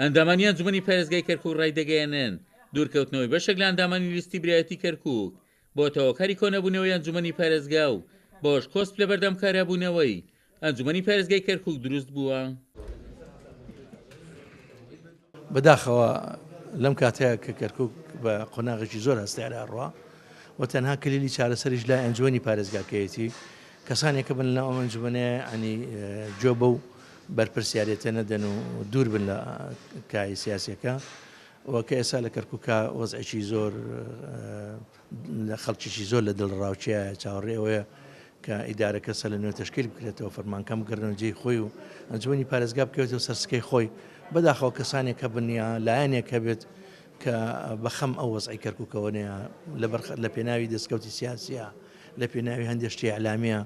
ئەندامانی ئەنجومەنی پارێزگای کەرکووک ڕایدەگەیەنن دوورکەوتنەوەی بەشێک لە ئەندامانی لیستی برایەتی کەرکووک بۆ تەواوکاری کۆنەبوونەوەی ئەنجومەنی پارێزگا و بۆش کۆسپ لە بەردەم کارابوونەوەی ئەنجومەنی پارێزگای کەرکووک دروست بووە. بەداخەوە لەم کاتەیە کە کەرکووک بە قۆناغێکی زۆر هەستێرا ڕوە و تەنها کلیلی چارەسەریش لای ئەنجومەنی پارێزگاکەیەتی کەسانێکە بن لە ئەم ئەنجومەنەیە ئەنی جۆ بە و بەرپرسیارەتە نەدەن و دوور بن لە کای سیاسیەکە وەکە ئێستا لە کەرکووکە وەزعێکی زۆر لە خەڵکیی زۆر لە دڵڕاوچەیە چاوەڕێەوەیە کە ئیدارەکە سە لە نوێ تشکیل بکرێتەوە فەرمانکەم گەڕنەوەجێی خۆی و ئەنجومەنی پارێزگا بکەوێتەوە سەرسکەی خۆی بەداخەوە کەسانێکە بنیە لایەنێکە بێت کە بەخەم ئەو وەزعی کەرکووکەوەنەیە لە پێناوی دەستکەوتی سیاسیە لە پێناوی هەندێشتی ئەعلامیە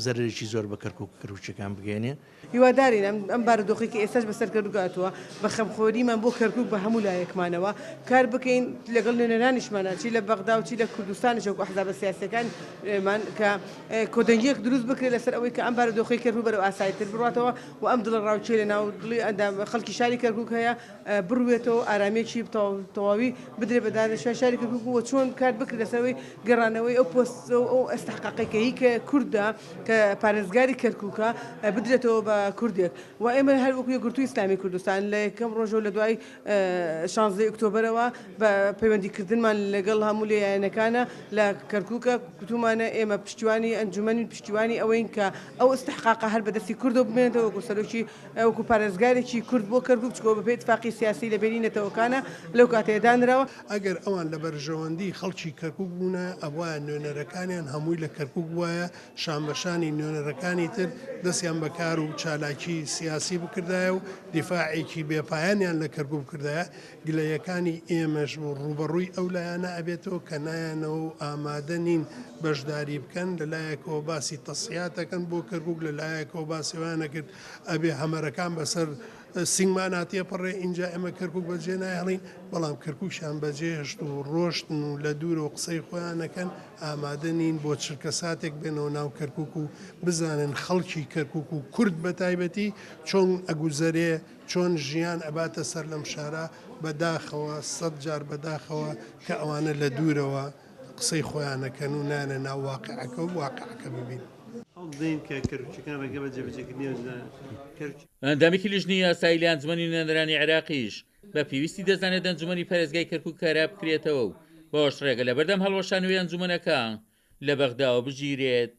زەرێکی زۆر بە کەرکووک کەروچەکان بگەێنێ. هیوادارین ئەم بارودۆخێکی ئێستاش بەسەر کەرکووکاتوە بە خەمخۆریمان بۆ کەرکووک بە هەموو لایەکمانەوە کار بکەین لەگەڵ نوێنەرانیشمانە چی لە بەغدا و چی لە کوردستانیش و ئەحزاب سیاسیەکانمان کە کۆدەنگیەک دروست بکرێت لەسەر ئەوەی کە ئەم بارودۆخی کەرکووک بەرەو ئاساییتر بڕاتەوە و ئەم دڵڕاوچێ لە ناو دڵی خەڵکی شاری کەرکووک هەیە بڕوێتەوە ئارامێکی تەواوی بدرێت بە دانیشتوانی شاری کەرکووک و چۆن کار بکرێت لەسەرەوەی گەڕانەوەی ئەو پۆست ئەو ئەستحقاقەکە هی کە کوردە کە پارێزگاری کەرکووکە بدرێتەوە بە کوردێک و ئێمە هەر وەکو یەکگرتووی ئیسلامی کوردستان لە یەکەم ڕۆژەوە لە دوای 16 ئۆکتۆبەرەوە بە پەیوەندیکردنمان لەگەڵ هەموو لایەنەکانە لە کەرکووکە گوتومانە ئێمە پشتیوانی ئەنجومەنی پشتیوانی ئەوەین کە ئەو ئستحقاقە هەر بەدەستی کوردۆ بمێنێتەوە وەکو سەرۆکی وەکو پارێزگارێکی کورد بۆ کەرکووک چکۆ بە پێی اتفاقی سیاسی لە بینینەتەوەکانە لەو کاتەیە دانراوە ئەگەر ئەوان لە بەرژەوەندی خەڵکی کەرکووک بوونە ئەوە نوێنەرەکانیان هەمووی لە کەرکووک وایە شامبەشانی نوێنەرەکانی تر دەستیان بەکار و چالاکی سیاسی بکردایە و دیفاعێکی بێپایانیان لە کەرکووک بکردایە گلەیەکانی ئێمەش و ڕوبەڕووی ئەو لایەنە ئەبێتەوە کە نایەنەوە و ئامادە نین بەشداری بکەن لەلایەکەوە باسی تەسیاتەکەن بۆ کەرکووک لەلایەکەوە باسیوانە کرد ئەبێ هەمەرەکان بەسەر سنگمان هاتیە پڕێ اینجا ئێمە کەرکووک بەجێ نایهڵین بەڵام کەرکووکشان بەجێهێشت و ڕۆشتن و لە دوورەوە قسەی خۆیانەکەن ئامادە نین بۆ چرکە ساتێک بێنەوە ناو کەرکووک و بزانن خەڵکی کەرکووک و کورد بە تایبەتی چۆن ئەگوزەرێ چۆن ژیان ئەباتە سەر لەم شارە بەداخەوە 100 جار بەداخەوە کە ئەوانە لە دوورەوە قسەی خۆیانەکەن و نانە ناو واقعەکە و واقعەکە ببین. ئەندامێکی لیژنی یاسایی لە ئەنجومەنی نوێنەرانی عێراقیش بە پێویستی دەزانێت ئەنجومەنی پارێزگای کەرکووک کارا بکرێتەوە و بەش ڕێگە لە بەردەم هەڵوەشانەوەی ئەنجومەنەکە لە بەغداوە بژیرێت.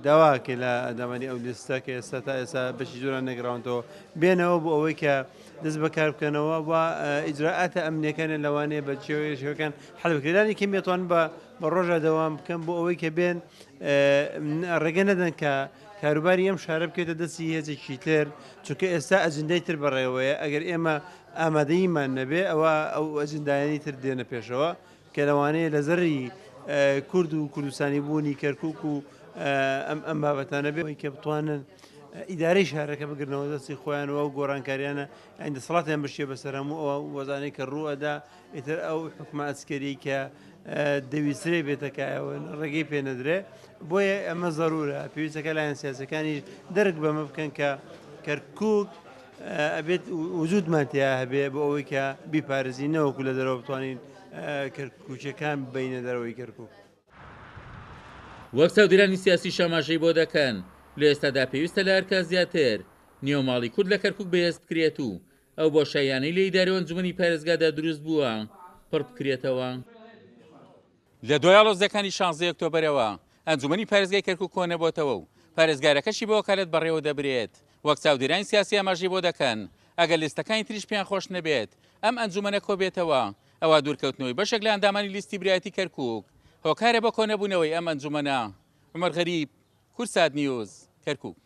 داواکە لە ئەندامانی ئەو لیستە کە ئێستا تا ئێستا بەشی جۆران نەگەڕاونەوە بێنەوە بۆ ئەوەی کە دەست بەکار بکەنەوە و ئیجراعاتە ئەمنیەکان لەوانەیە بە شێوەکان حەل بکردانی کەم بێتوان بە ڕۆژە دەوام بکەم بۆ ئەوەی کە بێن ڕێگە نەدەن کە کاروباری ئەم شارە بکەوێتە دەستی هێزێکی تر چونکە ئێستا ئەجندەی تر بەڕێوەیە ئەگەر ئێمە ئامادەیمان نەبێ ئەوە ئەو ئەجندایانی تر دێنە پێشەوە کە لەوانەیە لە زەری کورد و کوردستانی بوونی کەرکووک و ئەم بابەتانە بێ کە بتوانن ئیدارەی شارەکە بگرنەوە دەستی خۆیانەوە و گۆڕانکاریانە ئەین دەسەڵاتیان بشێ بەسەر هەموو ئەوە وەزانەی کە ڕوئەدا ئیتر ئەو حکومە ئەسکەری کە دەویسترێ بێتەکایەوە ڕێگەی پێنەدرێ بۆیە ئەمە زەرورە پێویستەکە لایەن سیاسەکانی دەرک بەمە بکەن کە کەرکووک ئەبێت وجودمان تیا هەبێ بۆ ئەوەی کە بیپارێزی نەوەکو لە دەرەوە بتوانین کەرکووچەکان بینە دەرەوەی کەرکووک. وەک چاودێرانی سیاسی شاماژەی بۆ دەکەن لە ئێستادا پێویستە لە هەرکە زیاتر نێوماڵی کورد لە کەرکووک بەهێز بکرێت و ئەو بۆشاییانەی لە ئیدارەی ئەنجومەنی پارێزگادا دروست بووە پڕ بکرێتەوە. لە دوای ئاڵۆزیەکانی 16 ئۆکتۆبەرەوە ئەنجومەنی پارێزگای کەرکووک کۆنەبۆتەوە و پارێزگارەکەشی بۆ وەکالەت بەڕێوە دەبرێت. وەک چاودێرانی سیاسی ئاماژەی بۆ دەکەن ئەگەر لیستەکانی تریش پێیان خۆش نەبێت ئەم ئەنجومەنە کۆبێتەوە ئەوە دوورکەوتنەوەی بەشێک لە ئەندامانی لیستی برایەتی کەرکووک هۆکارە بە کۆنەبوونەوەی ئەم ئەنجومەنە. عومەر غەریب، کورسات نیوز، کەرکووک.